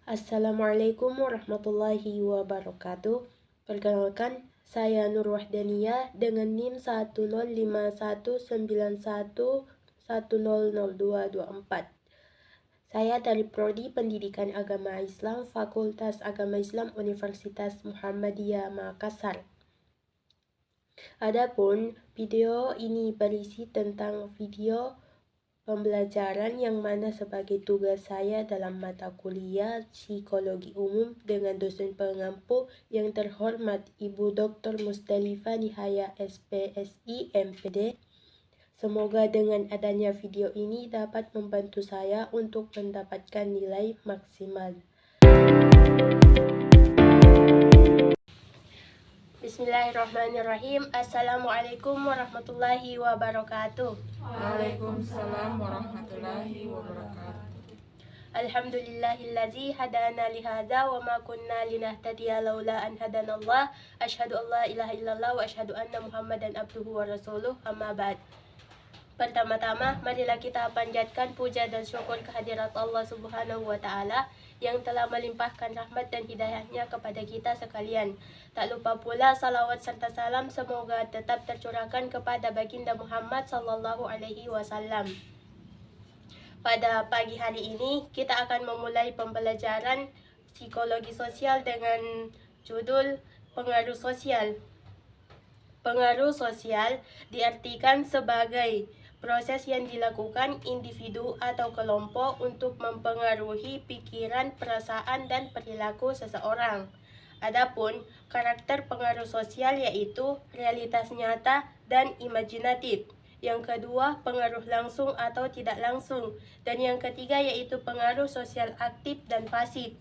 Assalamualaikum warahmatullahi wabarakatuh. Perkenalkan, saya Nur Wahdaniyah dengan NIM 1051911000224. Saya dari Prodi Pendidikan Agama Islam, Fakultas Agama Islam Universitas Muhammadiyah Makassar. Adapun video ini berisi tentang video pembelajaran yang mana sebagai tugas saya dalam mata kuliah Psikologi Umum dengan dosen pengampu yang terhormat Ibu Dr. Musdalifah Nihaya SPSI MPD. Semoga dengan adanya video ini dapat membantu saya untuk mendapatkan nilai maksimal. Bismillahirrahmanirrahim. Assalamualaikum warahmatullahi wabarakatuh. Waalaikumsalam warahmatullahi wabarakatuh. Alhamdulillahillazi hadana lihadza wa ma kunna linahtadiya laula an hadanallah. Asyhadu an la ilaha illallah wa asyhadu anna Muhammadan abduhu wa rasuluh. Amma ba'd. Pertama-tama, marilah kita panjatkan puja dan syukur kehadirat Allah Subhanahu wa Ta'ala yang telah melimpahkan rahmat dan hidayahnya kepada kita sekalian. Tak lupa pula salawat serta salam semoga tetap tercurahkan kepada baginda Muhammad sallallahu alaihi wasallam. Pada pagi hari ini, kita akan memulai pembelajaran psikologi sosial dengan judul pengaruh sosial. Pengaruh sosial diartikan sebagai proses yang dilakukan individu atau kelompok untuk mempengaruhi pikiran, perasaan, dan perilaku seseorang. Adapun karakter pengaruh sosial yaitu realitas nyata dan imajinatif. Yang kedua, pengaruh langsung atau tidak langsung. Dan yang ketiga yaitu pengaruh sosial aktif dan pasif.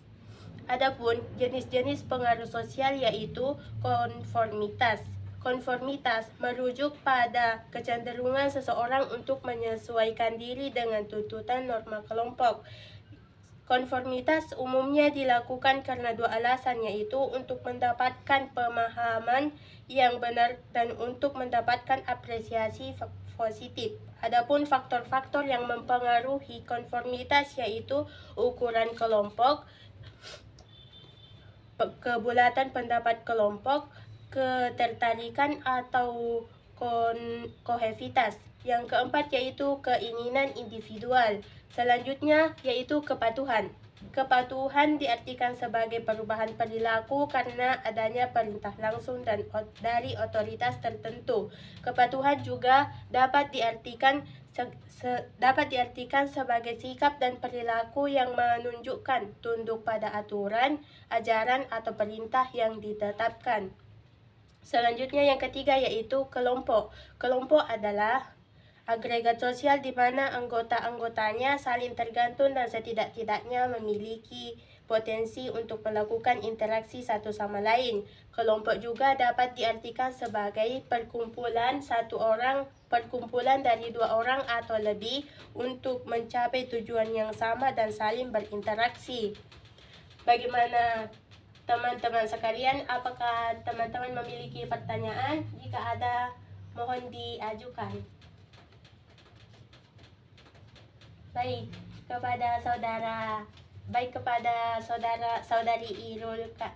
Adapun jenis-jenis pengaruh sosial yaitu konformitas. Konformitas merujuk pada kecenderungan seseorang untuk menyesuaikan diri dengan tuntutan norma kelompok. Konformitas umumnya dilakukan karena dua alasan, yaitu untuk mendapatkan pemahaman yang benar dan untuk mendapatkan apresiasi positif. Adapun faktor-faktor yang mempengaruhi konformitas yaitu ukuran kelompok, kebulatan pendapat kelompok, ketertarikan atau kohesivitas. Yang keempat yaitu keinginan individual. Selanjutnya yaitu kepatuhan. Kepatuhan diartikan sebagai perubahan perilaku karena adanya perintah langsung dan dari otoritas tertentu. Kepatuhan juga dapat diartikan sebagai sikap dan perilaku yang menunjukkan tunduk pada aturan, ajaran, atau perintah yang ditetapkan. Selanjutnya yang ketiga yaitu kelompok. Kelompok adalah agregat sosial di mana anggota-anggotanya saling tergantung dan setidak-tidaknya memiliki potensi untuk melakukan interaksi satu sama lain. Kelompok juga dapat diartikan sebagai perkumpulan perkumpulan dari dua orang atau lebih untuk mencapai tujuan yang sama dan saling berinteraksi. Bagaimana teman-teman sekalian, apakah teman-teman memiliki pertanyaan? Jika ada, mohon diajukan. Baik kepada saudari Irul, Kak.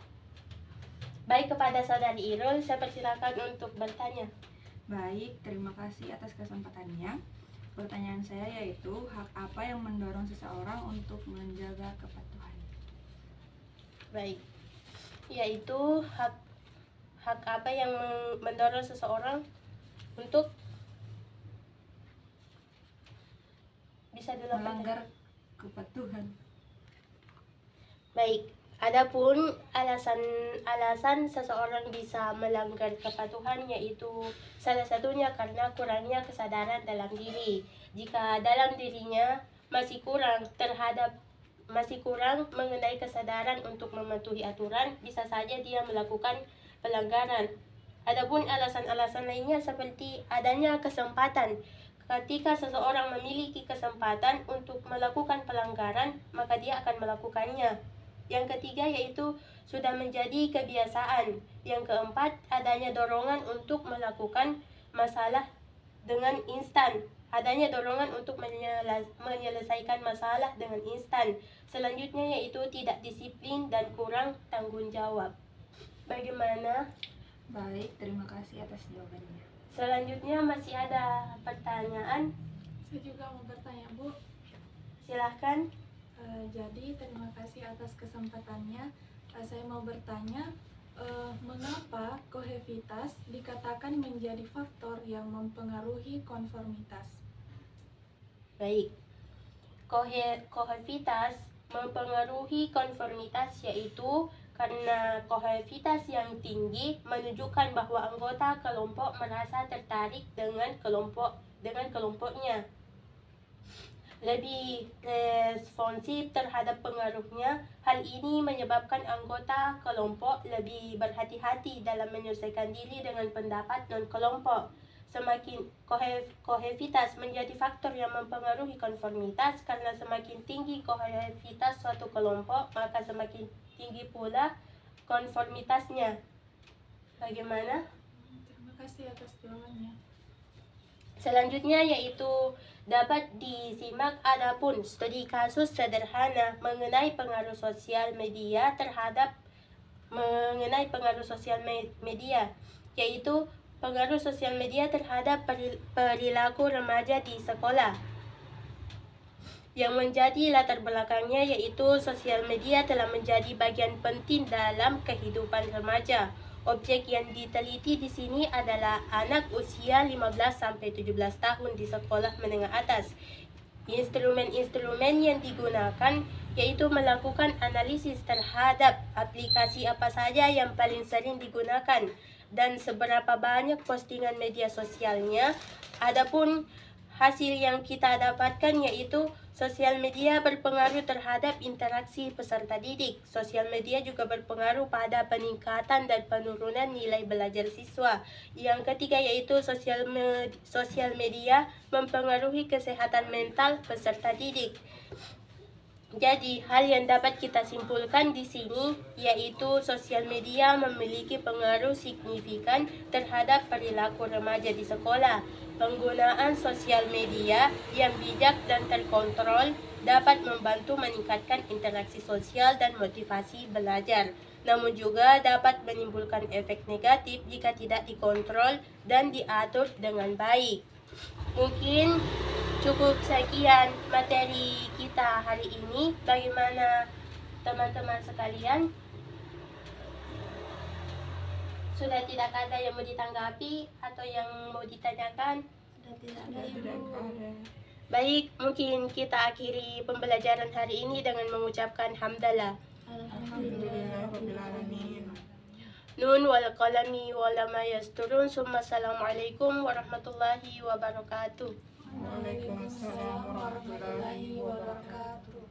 Baik kepada saudari Irul, saya persilakan untuk bertanya. Baik, terima kasih atas kesempatannya. Pertanyaan saya yaitu, hak apa yang mendorong seseorang untuk menjaga kepatuhan? Baik, yaitu hak apa yang mendorong seseorang untuk bisa dilakukan melanggar kepatuhan. Baik, adapun alasan seseorang bisa melanggar kepatuhan yaitu salah satunya karena kurangnya kesadaran dalam diri. Jika dalam dirinya masih kurang mengenai kesadaran untuk mematuhi aturan, bisa saja dia melakukan pelanggaran. Adapun alasan-alasan lainnya seperti adanya kesempatan. Ketika seseorang memiliki kesempatan untuk melakukan pelanggaran, maka dia akan melakukannya. Yang ketiga yaitu sudah menjadi kebiasaan. Yang keempat, adanya dorongan untuk melakukan masalah dengan instan. adanya dorongan untuk menyelesaikan masalah dengan instan. Selanjutnya yaitu tidak disiplin dan kurang tanggung jawab. Bagaimana? Baik, terima kasih atas jawabannya. Selanjutnya masih ada pertanyaan. Saya juga mau bertanya, Bu. Silahkan. Jadi terima kasih atas kesempatannya. Saya mau bertanya, mengapa kohesivitas dikatakan menjadi faktor yang mempengaruhi konformitas? Baik. Kohesivitas mempengaruhi konformitas yaitu karena kohesivitas yang tinggi menunjukkan bahwa anggota kelompok merasa tertarik dengan kelompoknya, lebih responsif terhadap pengaruhnya. Hal ini menyebabkan anggota kelompok lebih berhati-hati dalam menyesuaikan diri dengan pendapat non-kelompok. Semakin kohesivitas menjadi faktor yang mempengaruhi konformitas karena semakin tinggi kohesivitas suatu kelompok, maka semakin tinggi pula konformitasnya. Bagaimana? Terima kasih atas jawabannya. Selanjutnya yaitu dapat disimak adapun studi kasus sederhana mengenai pengaruh sosial media yaitu pengaruh sosial media terhadap perilaku remaja di sekolah. Yang menjadi latar belakangnya yaitu sosial media telah menjadi bagian penting dalam kehidupan remaja. Objek yang diteliti di sini adalah anak usia 15 sampai 17 tahun di sekolah menengah atas. Instrumen-instrumen yang digunakan yaitu melakukan analisis terhadap aplikasi apa saja yang paling sering digunakan dan seberapa banyak postingan media sosialnya. Adapun hasil yang kita dapatkan yaitu sosial media berpengaruh terhadap interaksi peserta didik. Sosial media juga berpengaruh pada peningkatan dan penurunan nilai belajar siswa. Yang ketiga yaitu sosial media mempengaruhi kesehatan mental peserta didik. Jadi, hal yang dapat kita simpulkan di sini yaitu sosial media memiliki pengaruh signifikan terhadap perilaku remaja di sekolah. Penggunaan sosial media yang bijak dan terkontrol dapat membantu meningkatkan interaksi sosial dan motivasi belajar. Namun juga dapat menimbulkan efek negatif jika tidak dikontrol dan diatur dengan baik. Mungkin cukup sekian materi kita hari ini. Bagaimana teman-teman sekalian? Sudah tidak ada yang mau ditanggapi atau yang mau ditanyakan? Sudah tidak ada, Ibu. Baik, mungkin kita akhiri pembelajaran hari ini dengan mengucapkan hamdalah. Alhamdulillahirrahmanirrahim. Nun wal qalami wala ma yasturun. Summa assalamualaikum warahmatullahi wabarakatuh. Waalaikumsalam warahmatullahi wabarakatuh.